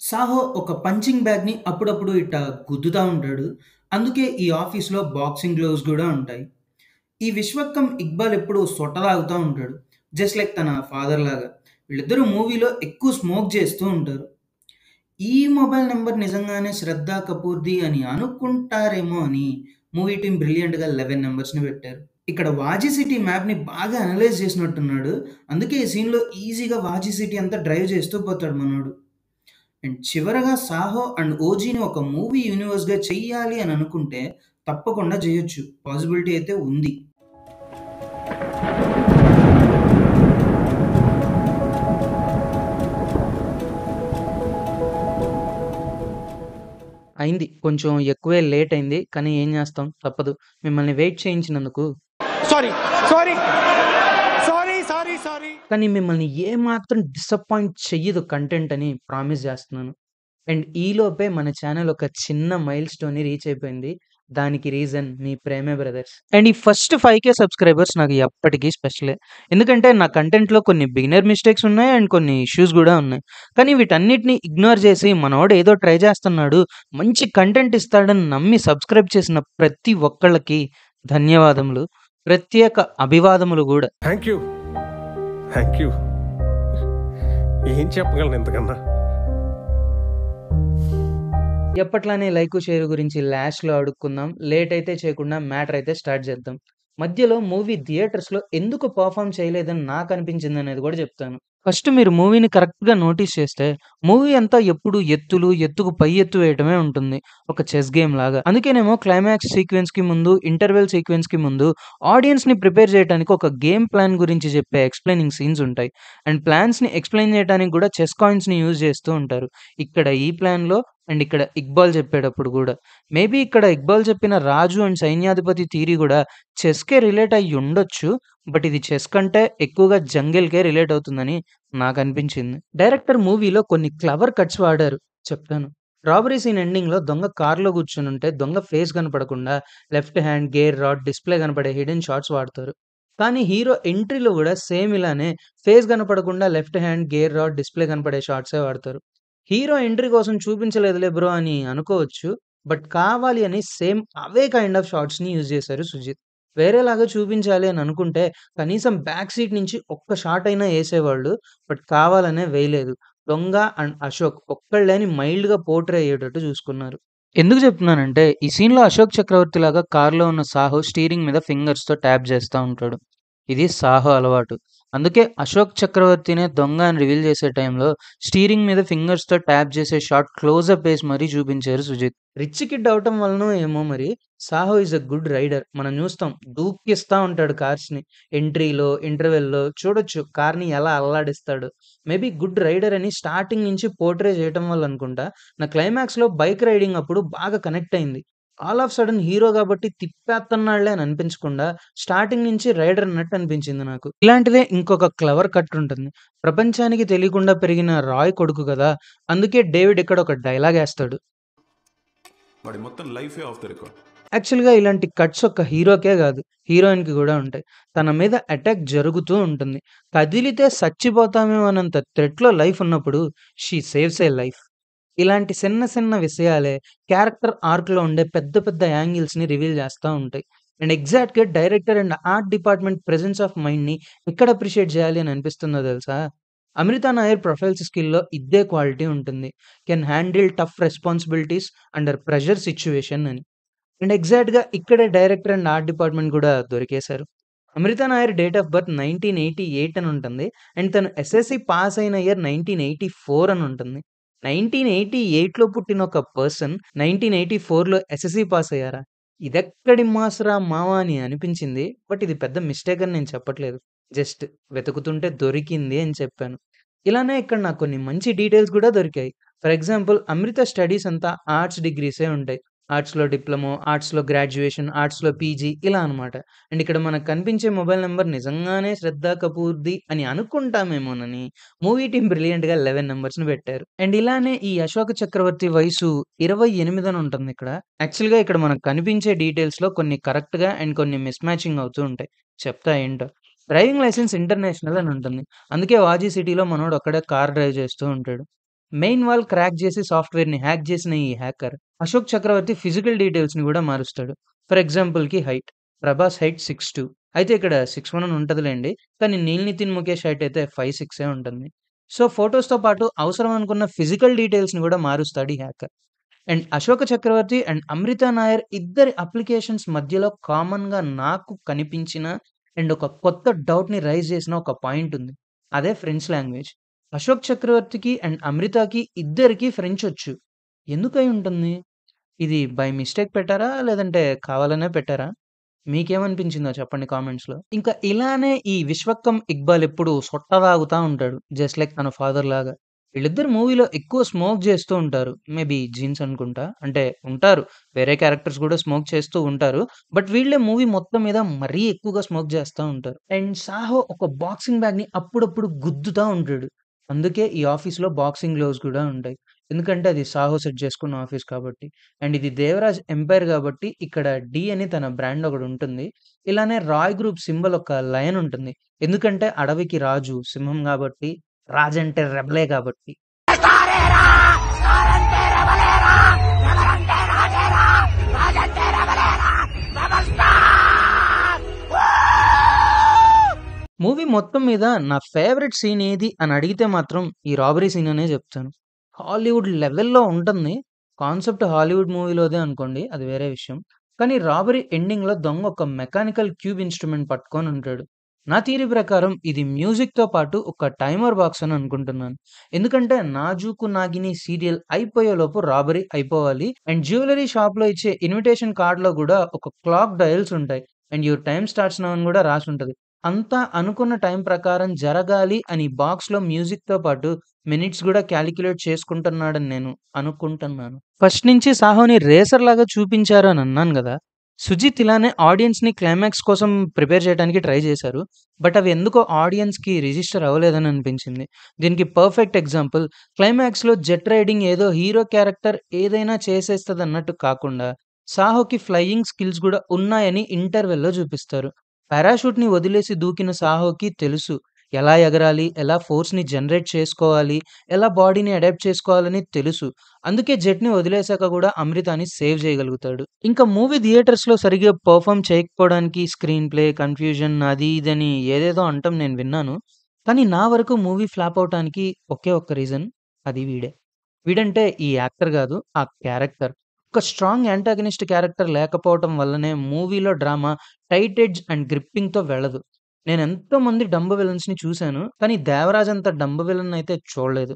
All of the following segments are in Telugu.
సాహో ఒక పంచింగ్ బ్యాగ్‌ని అప్పుడప్పుడు ఇట్టా గుద్దుతా ఉంటాడు. అందుకే ఈ ఆఫీస్‌లో బాక్సింగ్ గ్లోవ్స్ గూడా ఉంటాయి. ఈ విశ్వక్కం ఇక్బాల్ ఎప్పుడు సొట్ట తాగుతా ఉంటాడు. జస్ట్ లైక్ తన ఫాదర్ లాగా. వీళ్ళిద్దరూ మూవీలో ఎక్కువ స్మోక్ చేస్తూ ఉంటారు. ఈ మొబైల్ నంబర్ నిజంగానే 'శ్రద్ధ కపూర్‌ది' అని అనుకుంటారేమో అని మూవీ టీమ్ బ్రిలియంట్‌గా 11 నంబర్స్‌ని పెట్టారు. ఇక్కడ 'వాజీ సిటీ' మ్యాప్‌ని బాగా అనలైజ్ చేసినట్టున్నాడు. అందుకే ఈ సీన్‌లో ఈజీగా 'వాజీ సిటీ' అంతా డ్రైవ్ చేస్తూ పోతాడు మనోడు. అండ్ చివరగా 'సాహో' అండ్ 'ఓజీని' ఒక మూవీ యూనివర్స్‌గా చెయ్యాలి అని అనుకుంటే తప్పకుండా చేయొచ్చు. పాసిబిలిటీ అయితే ఉంది. అయింది. కొంచెం ఎక్కువే లేట్ అయింది. కానీ ఏం చేస్తాం తప్పదు. మిమ్మల్ని వెయిట్ చేయించినందుకు sorry sorry sorry sorry sorry కానీ మిమ్మల్ని ఏమాత్రం డిసప్పాయింట్ చెయ్యదు కంటెంట్ అని ప్రామిస్ చేస్తున్నాను. అండ్ ఈలోపే మన ఛానెల్ ఒక చిన్న మైల్‌స్టోన్‌ని రీచ్ అయిపోయింది. దానికి రీజన్ మీ ప్రేమే బ్రదర్స్. అండ్ ఈ ఫస్ట్ 5,000 సబ్‌స్క్రైబర్స్ నాకు ఎప్పటికి స్పెషలే. ఎందుకంటే నా కంటెంట్‌లో కొన్ని బిగినర్ మిస్టేక్స్ ఉన్నాయి. అండ్ కొన్ని ఇష్యూస్ గూడా ఉన్నాయి. కానీ వీటన్నిటిని ఇగ్నోర్ చేసి మనోడు ఏదో ట్రై చేస్తున్నాడు. మంచి కంటెంట్ ఇస్తాడని నమ్మి సబ్‌స్క్రైబ్ చేసిన ప్రతి ఒక్కళ్ళకి ధన్యవాదములు. ప్రత్యేక అభివాదములు గూడా. థ్యాంక్ యూ థ్యాంక్ యూ ఏం చెప్పగలను ఇంతకన్నా. ఎప్పట్లానే లైకు, షేరు గురించి లాస్ట్‌లో అడుక్కుందాం. లేట్ అయితే చేయకుండా మ్యాటర్ అయితే స్టార్ట్ చేద్దాం. మధ్యలో మూవీ థియేటర్స్‌లో ఎందుకు పెర్ఫార్మ్ చేయలేదని నాకనిపించిందనేది గూడా చెప్తాను. ఫస్ట్ మీరు మూవీని కరెక్ట్‌గా నోటీస్ చేస్తే, మూవీ అంతా ఎప్పుడు ఎత్తులు, ఎత్తుకు పై ఎత్తు వేయటమే ఉంటుంది. ఒక చెస్ గేమ్ లాగా. అందుకేనేమో క్లైమాక్స్ సీక్వెన్స్‌కి ముందు, ఇంటర్వెల్ సీక్వెన్స్‌కి ముందు ఆడియన్స్‌ని ప్రిపేర్ చేయటానికి ఒక గేమ్ ప్లాన్ గురించి చెప్పే ఎక్స్‌ప్లెయినింగ్ సీన్స్ ఉంటాయి. అండ్ ప్లాన్స్‌ని ఎక్స్‌ప్లెయిన్ చేయడానికి గూడా చెస్ కాయిన్స్‌ని యూజ్ చేస్తూ ఉంటారు. ఇక్కడ ఈ ప్లాన్‌లో అండ్ ఇక్కడ ఇక్బాల్ చెప్పేటప్పుడు గూడా. మేబీ ఇక్కడ ఇక్బాల్ చెప్పిన రాజు అండ్ సైన్యాధిపతి థియరీ గూడా చెస్‌కే రిలేట్ అయ్యుండొచ్చు. బట్ ఇది చెస్ కంటే ఎక్కువగా జంగిల్‌కే రిలేట్ అవుతుందని నాకనిపించింది. డైరెక్టర్ మూవీలో కొన్ని క్లవర్ కట్స్ వాడారు. చెప్తాను. రాబరీ సీన్ ఎండింగ్‌లో దొంగ కార్‌లో కూర్చొనుంటే దొంగ ఫేస్ కనపడకుండా left hand, gear rod, display కనపడే హిడెన్ షాట్స్ వాడతారు. కానీ హీరో ఎంట్రీలో గూడా సేమ్ ఇలానే ఫేస్ కనపడకుండా left hand, gear rod, display కనపడే షాట్సే వాడతారు. హీరో ఎంట్రీ కోసం చూపించలేదులే బ్రో అని అనుకోవచ్చు. బట్ కావాలి అని సేమ్ అవే కైండ్ ఆఫ్ షాట్స్‌ని యూజ్ చేశారు సుజిత్. వేరేలాగా చూపించాలి అని అనుకుంటే కనీసం బ్యాక్ సీట్ నుంచి ఒక్క షాట్ అయినా యేసేవాళ్ళు. బట్ కావాలనే వేయలేదు. దొంగ అండ్ అశోక్ ఒక్కళ్ళేని మైల్డ్‌గా పోర్ట్రే అయ్యేటట్టు చూసుకున్నారు. ఎందుకు చెప్తున్నానంటే ఈ సీన్‌లో అశోక్ చక్రవర్తిలాగా కార్‌లో ఉన్న సాహో స్టీరింగ్ మీద ఫింగర్స్‌తో ట్యాప్ చేస్తా ఉంటాడు. ఇది సాహో అలవాటు. అందుకే అశోక్ చక్రవర్తినే దొంగ అని రివీల్ చేసే టైంలో స్టీరింగ్ మీద ఫింగర్స్‌తో ట్యాప్ చేసే షాట్ క్లోజప్ ఏసి మరీ చూపించారు సుజిత్. రిచ్ కిడ్ అవ్వటం వలనో ఏమో మరి Saaho is a good rider. మనం చూస్తాం దూకిస్తా ఉంటాడు కార్స్‌ని. ఎంట్రీలో, ఇంటర్వెల్‌లో చూడొచ్చు కార్‌ని ఎలా అల్లాడిస్తాడో. మేబీ గుడ్ రైడర్ అని స్టార్టింగ్ నుంచి పోర్ట్రే చేయటం వల్ల అనుకుంటా నా క్లైమాక్స్‌లో బైక్ రైడింగ్ అప్పుడు బాగా కనెక్ట్ అయింది. ఆల్ ఆఫ్ సడెన్ హీరో గాబట్టి తిప్పేత్తన్నాడులే అని అనిపించకుండా స్టార్టింగ్ నుంచి రైడర్ అన్నట్టు అనిపించింది నాకు. ఇలాంటిదే ఇంకొక క్లవర్ కట్ ఉంటుంది. ప్రపంచానికి తెలియకుండా పెరిగిన రాయ్ కొడుకు గదా! అందుకే డేవిడ్ ఇక్కడ ఒక డైలాగ్ ఏస్తాడు. వాడి మొత్తం లైఫే ఆఫ్ ద రికార్డ్. యాక్చువల్‌గా ఇలాంటి కట్స్ ఒక్క హీరోకే గాదు. హీరోయిన్‌కి గూడా ఉంటాయి. తన మీద అటాక్ జరుగుతూ ఉంటుంది. కదిలితే సచ్చిపోతామేమో అన్నంత థ్రెట్‌లో లైఫ్ ఉన్నప్పుడు షీ సేవ్స్ ఎ లైఫ్. ఇలాంటి చిన్న చిన్న విషయాలే క్యారెక్టర్ ఆర్క్‌లో ఉండే పెద్ద పెద్ద యాంగిల్స్‌ని రివీల్ చేస్తా ఉంటాయి. అండ్ ఎగ్జాక్ట్‌గా director and art department presence of మైండ్‌ని ఎక్కడ అప్రిషియేట్ చేయాలి అని అనిపిస్తుందో తెలుసా? అమృత నాయర్ ప్రొఫైల్స్ స్కిల్‌లో ఇద్దే క్వాలిటీ ఉంటుంది. Can handle tough responsibilities under pressure situation అని. అండ్ ఎగ్జాక్ట్‌గా ఇక్కడే డైరెక్టర్ అండ్ ఆర్ట్ డిపార్ట్‌మెంట్ కూడా దొరికేశారు. అమృత నాయర్ డేట్ ఆఫ్ బర్త్ 1988 అని ఉంటుంది. అండ్ తను ఎస్ఎస్‌సి పాస్ అయిన ఇయర్ 1984 అని ఉంటుంది. 1988లో పుట్టిన ఒక పర్సన్ 1984లో ఎస్ఎస్‌సి పాస్ అయ్యారా? ఇదెక్కడి మాస్‌రా మామ అని అనిపించింది. బట్ ఇది పెద్ద మిస్టేక్ అని నేను చెప్పట్లేదు. జస్ట్ వెతుకుతుంటే దొరికింది అని చెప్పాను. ఇలానే ఇక్కడ నాకు కొన్ని మంచి డీటెయిల్స్ కూడా దొరికాయి. ఫర్ ఎగ్జాంపుల్ అమృత స్టడీస్ అంతా ఆర్ట్స్ డిగ్రీసే ఉంటాయి. ఆర్ట్స్‌లో డిప్లొమో, ఆర్ట్స్‌లో గ్రాడ్యుయేషన్, ఆర్ట్స్‌లో పీజీ ఇలా అనమాట. అండ్ ఇక్కడ మనకు కనిపించే మొబైల్ నంబర్ నిజంగానే 'శ్రద్ధ కపూర్‌ది' అని అనుకుంటామేమోనని మూవీ టీమ్ బ్రిలియంట్‌గా 11 నంబర్స్‌ని పెట్టారు. అండ్ ఇలానే ఈ అశోక చక్రవర్తి వయసు 28 అని ఉంటుందిక్కడ. యాక్చువల్‌గా ఇక్కడ మనకు కనిపించే డీటెయిల్స్‌లో కొన్ని కరెక్ట్‌గా అండ్ కొన్ని మిస్ మ్యాచింగ్ అవుతూ ఉంటాయి. చెప్తా ఏంటో. డ్రైవింగ్ లైసెన్స్ ఇంటర్నేషనల్ అని ఉంటుంది. అందుకే 'వాజీ సిటీలో' మనోడు ఒక్కడే కార్ డ్రైవ్ చేస్తూ ఉంటాడు. మెయిన్ వాల్ క్రాక్ చేసి సాఫ్ట్‌వేర్‌ని హ్యాక్ చేసిన ఈ హ్యాకర్ అశోక్ చక్రవర్తి ఫిజికల్ డీటెయిల్స్‌ని కూడా మారుస్తాడు. ఫర్ ఎగ్జాంపుల్‌కి హైట్. ప్రభాస్ హైట్ 6'2" అయితే ఇక్కడ 6'1" అని ఉంటదిలెండి. కానీ నితిన్ ముఖేష్ హైట్ అయితే 5'6" ఉంటుంది. సో ఫోటోస్‌తో పాటు అవసరం అనుకున్న ఫిజికల్ డీటెయిల్స్‌ని కూడా మారుస్తాడు ఈ hacker. And Ashoka Chakravarthi and Amrutha Nair ఇద్దరి అప్లికేషన్స్ మధ్యలో కామన్‌గా నాకు కనిపించిన అండ్ ఒక కొత్త డౌట్‌ని రైజ్ చేసిన ఒక పాయింట్ ఉంది. అదే ఫ్రెంచ్ లాంగ్వేజ్. అశోక్ చక్రవర్తికి అండ్ అమృతకి ఇద్దరికీ ఫ్రెంచ్ ఒచ్చు. ఎందుకై ఉంటుంది? ఇది బై మిస్టేక్ పెట్టారా? లేదంటే కావాలనే పెట్టారా? మీకేమనిపించిందో చెప్పండి కామెంట్స్‌లో. ఇంకా ఇలానే ఈ 'విశ్వక్కం ఇక్బాల్' ఎప్పుడు సొట్ట తాగుతా ఉంటాడు. జస్ట్ లైక్ తన ఫాదర్ లాగా. వీళ్ళిద్దరు మూవీలో ఎక్కువ స్మోక్ చేస్తూ ఉంటారు. మేబీ జీన్స్ అనుకుంటా. అంటే ఉంటారు. వేరే క్యారెక్టర్స్ కూడా స్మోక్ చేస్తూ ఉంటారు. బట్ వీళ్ళే మూవీ మొత్తం మీద మరీ ఎక్కువగా స్మోక్ చేస్తా ఉంటారు. అండ్ 'సాహో' ఒక బాక్సింగ్ బ్యాగ్‌ని అప్పుడప్పుడు గుద్దుతా ఉంటాడు. అందుకే ఈ ఆఫీస్‌లో బాక్సింగ్ గ్లోవ్స్ కూడా ఉంటాయి. ఎందుకంటే అది 'సాహో' సెట్ చేసుకున్న ఆఫీస్ కాబట్టి. అండ్ ఇది 'దేవరాజ్ ఎంపైర్' గాబట్టి ఇక్కడ 'డి' అని తన బ్రాండ్ ఒకటుంటుంది. ఇలానే 'రాయ్ గ్రూప్' సింబల్ ఒక లయన్ ఉంటుంది. ఎందుకంటే అడవికి రాజు సింహం గాబట్టి, రాజంటే రెబలే గాబట్టి. మూవీ మొత్తం మీద నా ఫేవరెట్ సీన్ ఏది అని అడిగితే మాత్రం ఈ రాబరీ సీన్ అనే చెప్తాను. హాలీవుడ్ లెవెల్‌లో ఉంటుంది. కాన్సెప్ట్ హాలీవుడ్ మూవీలోదే అనుకోండి. అది వేరే విషయం. కానీ రాబరీ ఎండింగ్‌లో దొంగ ఒక మెకానికల్ క్యూబ్ ఇన్‌స్ట్రుమెంట్ పట్టుకొని ఉంటాడు. నా థియరీ ప్రకారం ఇది మ్యూజిక్‌తో పాటు ఒక టైమర్ బాక్స్ అని అనుకుంటున్నాను. ఎందుకంటే 'నాజూకు నాగిని' సీరియల్ అయిపోయేలోపు రాబరీ అయిపోవాలి. అండ్ జ్యువెల్లరీ షాప్‌లో ఇచ్చే ఇన్విటేషన్ కార్డ్‌లో గూడా ఒక క్లాక్ డయల్స్ ఉంటాయి. And your time starts now అని గూడా రాసుంటది. అంతా అనుకున్న టైం ప్రకారం జరగాలి అని బాక్స్‌లో మ్యూజిక్‌తో పాటు మినిట్స్ గూడా కాలిక్యులేట్ చేసుకుంటున్నాడని నేను అనుకుంటున్నాను. ఫస్ట్ నుంచి 'సాహోని' రేసర్‌లాగా చూపించారు అని అన్నాను గదా! 'సుజిత్' ఇలానే ఆడియన్స్‌ని క్లైమాక్స్ కోసం ప్రిపేర్ చేయడానికి ట్రై చేశారు. బట్ అవి ఎందుకో ఆడియన్స్‌కి రిజిస్టర్ అవ్వలేదని అనిపించింది. దీనికి పర్ఫెక్ట్ ఎగ్జాంపుల్ క్లైమాక్స్‌లో జెట్ రైడింగ్ ఏదో హీరో క్యారెక్టర్ ఏదైనా చేసేస్తదన్నట్టు కాకుండా 'సాహోకి' ఫ్లయింగ్ స్కిల్స్ గూడా ఉన్నాయని ఇంటర్వెల్‌లో చూపిస్తారు. పారాషూట్‌ని వదిలేసి దూకిన 'సాహోకి' తెలుసు. ఎలా ఎగరాలి, ఎలా ఫోర్స్‌ని జనరేట్ చేసుకోవాలి, ఎలా బాడీని అడాప్ట్ చేసుకోవాలని తెలుసు. అందుకే జెట్‌ని వదిలేసాక గూడా అమృతాని సేవ్ చేయగలుగుతాడు. ఇంకా మూవీ థియేటర్స్‌లో సరిగ్గా పెర్ఫార్మ్ చేయకపోవడానికి స్క్రీన్ ప్లే, కన్‌ఫ్యూజన్ అది ఇది అని ఏదేదో అనటం నేను విన్నాను. కానీ నా వరకు మూవీ ఫ్లాప్ అవ్వటానికి ఒకే ఒక్క రీజన్ అది వీడే. వీడంటే ఈ యాక్టర్ గాదు. ఆ క్యారెక్టర్. ఒక స్ట్రాంగ్ యాంటాగనిస్ట్ క్యారెక్టర్ లేకపోవటం వల్లనే మూవీలో డ్రామా టైట్ ఎడ్జ్ అండ్ గ్రిప్పింగ్‌తో వెళ్ళదు. నేనెంతో మంది డంబ్ విలన్స్‌ని చూసాను. కానీ 'దేవరాజ్' అంత డంబ్ విలన్ అయితే చూడలేదు.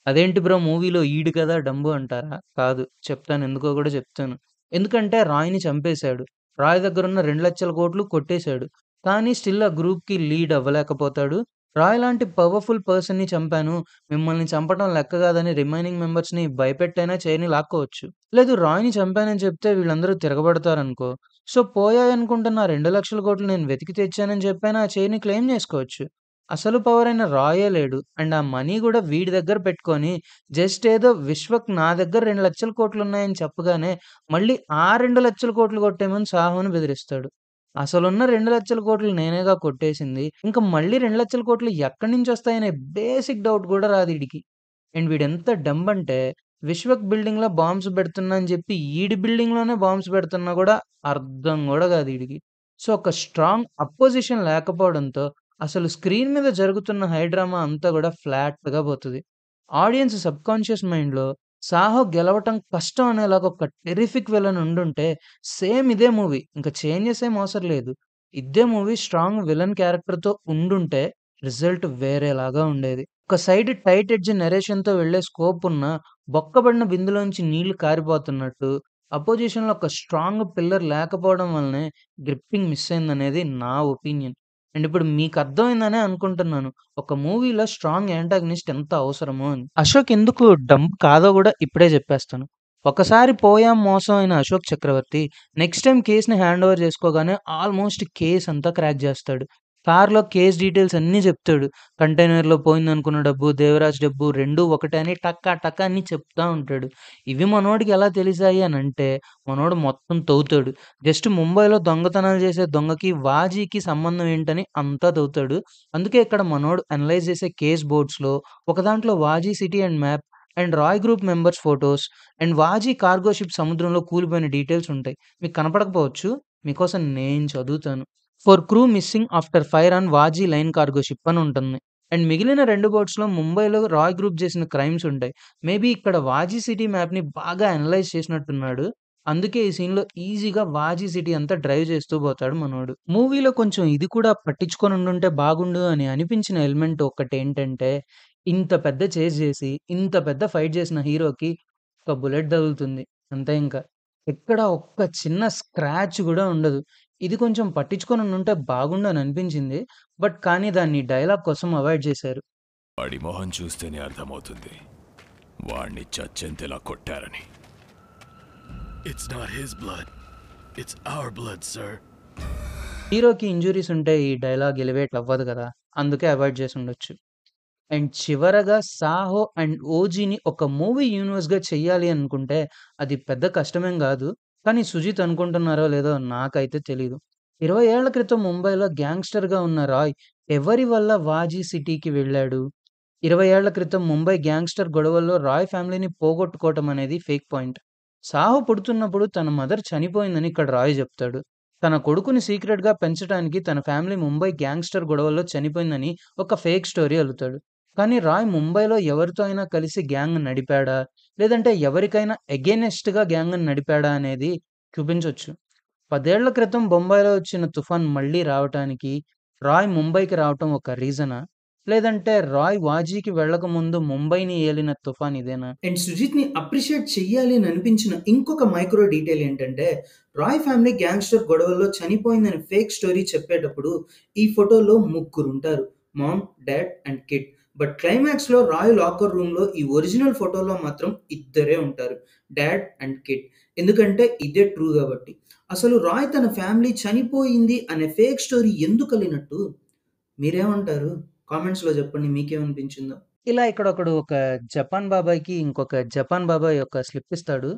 అదేంటి బ్రో మూవీలో ఈడు కదా డంబు అంటారా? కాదు. చెప్తాను ఎందుకో గూడా చెప్తాను. ఎందుకంటే రాయ్‌ని చంపేసాడు. రాయ్ దగ్గరున్న 2,00,000,00,00,000 కొట్టేసాడు. కానీ స్టిల్ ఆ గ్రూప్‌కి లీడ్ అవ్వలేకపోతాడు. రాయ్ లాంటి పవర్‌ఫుల్ పర్సన్‌ని చంపాను. మిమ్మల్ని చంపటం లెక్క గాదని రిమైనింగ్ మెంబర్స్‌ని భయపెట్టైనా చైన్‌ని లాక్కోవచ్చు. లేదు రాయ్‌ని చంపానని చెప్తే వీళ్ళందరూ తిరగబడతారనుకో. సో పోయాయనుకుంటున్న ఆ 2,00,000,00,00,000 నేను వెతికి తెచ్చానని చెప్పైనా ఆ చైన్‌ని క్లెయిమ్ జేసుకోవచ్చు. అసలు పవరైన రాయే లేడు. అండ్ ఆ మనీ గూడా వీడి దగ్గర పెట్టుకొని జస్ట్ ఏదో విశ్వక్ నా దగ్గర 2,00,000,00,00,000 ఉన్నాయని చెప్పగానే మళ్ళీ ఆ 2,00,000,00,000 కొట్టేయమని సాహోని బెదిరిస్తాడు. అసలున్న 2,00,000,00,000 నేనేగా కొట్టేసింది. ఇంక మళ్ళీ 2,00,000,00,000 ఎక్కడి నుంచొస్తాయనే బేసిక్ డౌట్ గూడా రాదీడికి. అండ్ వీడెంత డంబ్ అంటే విశ్వక్ బిల్డింగ్‌లో బాంబ్స్ పెడుతున్నా అని జెప్పి ఈడి బిల్డింగ్‌లోనే బాంబ్స్ పెడుతున్నా గూడా అర్థం గూడా గాదు ఈడికి. సో, ఒక స్ట్రాంగ్ అపోజిషన్ లేకపోవడంతో అసలు స్క్రీన్ మీద జరుగుతున్న హై డ్రామా అంతా గూడా ఫ్లాట్‌గా పోతది. ఆడియన్స్ సబ్‌కాన్షియస్ మైండ్‌లో 'సాహో' గెలవటం కష్టం అనేలాగా ఒక టెర్రిఫిక్ విలన్ ఉండుంటే సేమ్ ఇదే మూవీ ఇంక చేంజెస్ ఏం అవసరం లేదు. ఇదే మూవీ స్ట్రాంగ్ విలన్ క్యారెక్టర్‌తో ఉండుంటే రిజల్ట్ వేరేలాగా ఉండేది. ఒక సైడ్ టైట్ ఎడ్జ్ నరేషన్‌తో వెళ్ళే స్కోప్ ఉన్నా బొక్కబడిన బిందెలోంచి నీళ్లు కారిపోతున్నట్టు అపోజిషన్‌లో ఒక స్ట్రాంగ్ పిల్లర్ లేకపోవడం వల్లనే గ్రిప్పింగ్ మిస్ అయిందనేది నా ఒపీనియన్. అండ్ ఇప్పుడు మీకు అర్థమైందనే అనుకుంటున్నాను. ఒక మూవీలో స్ట్రాంగ్ యాంటాగనిస్ట్ ఎంత అవసరమో అని. అశోక్ ఎందుకు డంప్ కాదో గూడా ఇప్పుడే జెప్పేస్తాను. ఒకసారి పోయాం మోసం అయిన అశోక్ చక్రవర్తి నెక్స్ట్ టైమ్ కేస్‌ని హ్యాండ్ ఓవర్ జేసుకోగానే ఆల్‌మోస్ట్ కేస్ అంతా క్రాక్ జేస్తాడు. కార్‌లో కేస్ డీటెయిల్స్ అన్నీ చెప్తాడు. కంటైనర్‌లో పోయిందనుకున్న డబ్బు, దేవరాజ్ డబ్బు రెండూ ఒకటే అని టకా టకా అన్నీ చెప్తా ఉంటాడు. ఇవి మనోడికి ఎలా తెలిసాయి అనంటే మనోడు మొత్తం తవ్వుతాడు. జస్ట్ ముంబైలో దొంగతనాలు చేసే దొంగకి, వాజీకి సంబంధం ఏంటని అంతా తవ్వుతాడు. అందుకే ఇక్కడ మనోడు అనలైజ్ చేసే కేస్ బోర్డ్స్‌లో ఒక దాంట్లో వాజీ city and map, and Roy group members photos and వాజీ కార్గో షిప్ సముద్రంలో కూలిపోయిన డీటెయిల్స్ ఉంటాయి. మీకు కనపడకపోవచ్చు. మీకోసం నేను చదువుతాను. For crew missing after fire on వాజీ లైన్ కార్గో షిప్ అని ఉంటుంది. అండ్ మిగిలిన 2 బోట్స్‌లో ముంబైలో రాయ్ గ్రూప్ చేసిన క్రైమ్స్ ఉంటాయి. మేబీ ఇక్కడ వాజీ సిటీ మ్యాప్‌ని బాగా అనలైజ్ చేసినట్టున్నాడు. అందుకే ఈ సీన్‌లో ఈజీగా వాజీ సిటీ అంతా డ్రైవ్ చేస్తూ పోతాడు మనోడు. మూవీలో కొంచెం ఇది కూడా పట్టించుకొని ఉండుంటే బాగుండు అని అనిపించిన ఎలిమెంట్ ఒక్కటేంటంటే, ఇంత పెద్ద చేజ్ చేసి, ఇంత పెద్ద ఫైట్ చేసిన హీరోకి ఒక బుల్లెట్ తగులుతుంది. అంతే ఇంకా. ఎక్కడ ఒక్క చిన్న స్క్రాచ్ గూడా ఉండదు. ఇది కొంచెం పట్టించుకొని ఉండుంటే బాగుండు అని అనిపించింది. బట్ కానీ దాన్ని డైలాగ్ కోసం అవాయిడ్ చేశారు. వాడి మొహం చూస్తేనే అర్థమవుతుంది వాణ్ణి చచ్చెంతలా కొట్టారని. It's not his blood. It's our blood, sir. హీరోకి ఇంజ్యూరీస్ ఉంటే ఈ డైలాగ్ ఎలివేట్ అవ్వదు కదా! అందుకే అవాయిడ్ చేసుండొచ్చు. అండ్ చివరగా 'సాహో' అండ్ 'ఓజీని' ఒక మూవీ యూనివర్స్‌గా చెయ్యాలి అనుకుంటే అది పెద్ద కష్టమేం గాదు. కానీ సుజిత్ అనుకుంటున్నారో లేదో నాకైతే తెలీదు. 20 ఏళ్ల క్రితం ముంబైలో గ్యాంగ్‌స్టర్‌గా ఉన్న రాయ్ ఎవరి వల్ల వాజీ సిటీకి వెళ్ళాడు? 20 ఏళ్ల క్రితం ముంబై గ్యాంగ్‌స్టర్ గొడవల్లో రాయ్ ఫ్యామిలీని పోగొట్టుకోవటం అనేది ఫేక్ పాయింట్. సాహో పుడుతున్నప్పుడు తన మదర్ చనిపోయిందని ఇక్కడ రాయ్ చెప్తాడు. తన కొడుకుని సీక్రెట్‌గా పెంచటానికి తన ఫ్యామిలీ ముంబై గ్యాంగ్‌స్టర్ గొడవల్లో చనిపోయిందని ఒక ఫేక్ స్టోరీ అల్లుతాడు. కానీ రాయ్ ముంబైలో ఎవరితో అయినా కలిసి గ్యాంగ్ నడిపాడా? లేదంటే ఎవరికైనా ఎగైనెస్ట్‌గా గ్యాంగ్‌ని నడిపాడా అనేది చూపించొచ్చు. 10 ఏళ్ల క్రితం బొంబాయిలో వచ్చిన తుఫాన్ మళ్ళీ రావటానికి రాయ్ ముంబైకి రావటం ఒక రీజనా? లేదంటే రాయ్ వాజీకి వెళ్ళకముందు ముంబైని ఏలిన తుఫాన్ ఇదేనా? అండ్ సుజిత్‌ని అప్రిషియేట్ చెయ్యాలి అని అనిపించిన ఇంకొక మైక్రో డీటెయిల్ ఏంటంటే, రాయ్ ఫ్యామిలీ గ్యాంగ్‌స్టర్ గొడవల్లో చనిపోయిందని ఫేక్ స్టోరీ చెప్పేటప్పుడు ఈ ఫోటోలో ముగ్గురుంటారు. Mom, dad and kid. But క్లైమాక్స్‌లో రాయ్ లాకర్ రూమ్‌లో ఈ ఒరిజినల్ ఫోటోలో మాత్రం ఇద్దరే ఉంటారు. Dad and kid. ఎందుకంటే ఇదే ట్రూ గాబట్టి. అసలు రాయ్ తన ఫ్యామిలీ చనిపోయింది అనే ఫేక్ స్టోరీ ఎందుకల్లినట్టు? మీరేమంటారు? కామెంట్స్‌లో చెప్పండి మీకేమనిపించిందో? ఇలా ఇక్కడొకడు ఒక జపాన్ బాబాయ్‌కి ఇంకొక జపాన్ బాబాయ్ ఒక స్లిప్ ఇస్తాడు.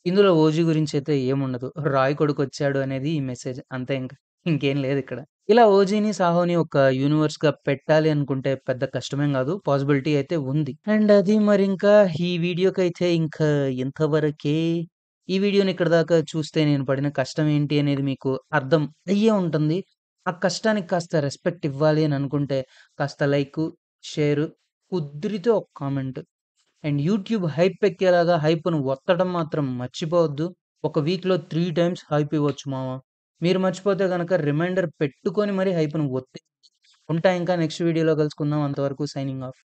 ఇందులో ఓజీ గురించైతే ఏముండదు. రాయ్ కొడుకొచ్చాడు అనేది ఈ మెసేజ్. అంతే ఇంక. ఇంకేం లేదిక్కడ. ఇలా ఓజీని, సాహోని ఒక యూనివర్స్‌గా పెట్టాలి అనుకుంటే పెద్ద కష్టమేం గాదు. పాసిబిలిటీ అయితే ఉంది. అండ్ అది మరింకా ఈ వీడియోకైతే ఇంకా ఇంతవరకే. ఈ వీడియోని ఇక్కడి దాకా చూస్తే నేను పడిన కష్టం ఏంటి అనేది మీకు అర్థం అయ్యే ఉంటుంది. ఆ కష్టానికి కాస్త రెస్పెక్ట్ ఇవ్వాలి అని అనుకుంటే కాస్త లైకు, షేరు, కుదిరితే ఒక కామెంట్. అండ్ యూట్యూబ్ హైప్ ఎక్కేలాగా హైప్‌ను ఒత్తడం మాత్రం మర్చిపోవద్దు. ఒక వీక్‌లో 3 టైమ్స్ హైప్ ఇవ్వచ్చు మామ. మీరు మర్చిపోతే గనక రిమైండర్ పెట్టుకొని మరి హైప్‌ను ఒత్తి ఉంటా ఇంకా నెక్స్ట్ వీడియోలో కలుసుకుందాం. అంతవరకు సైనింగ్ ఆఫ్.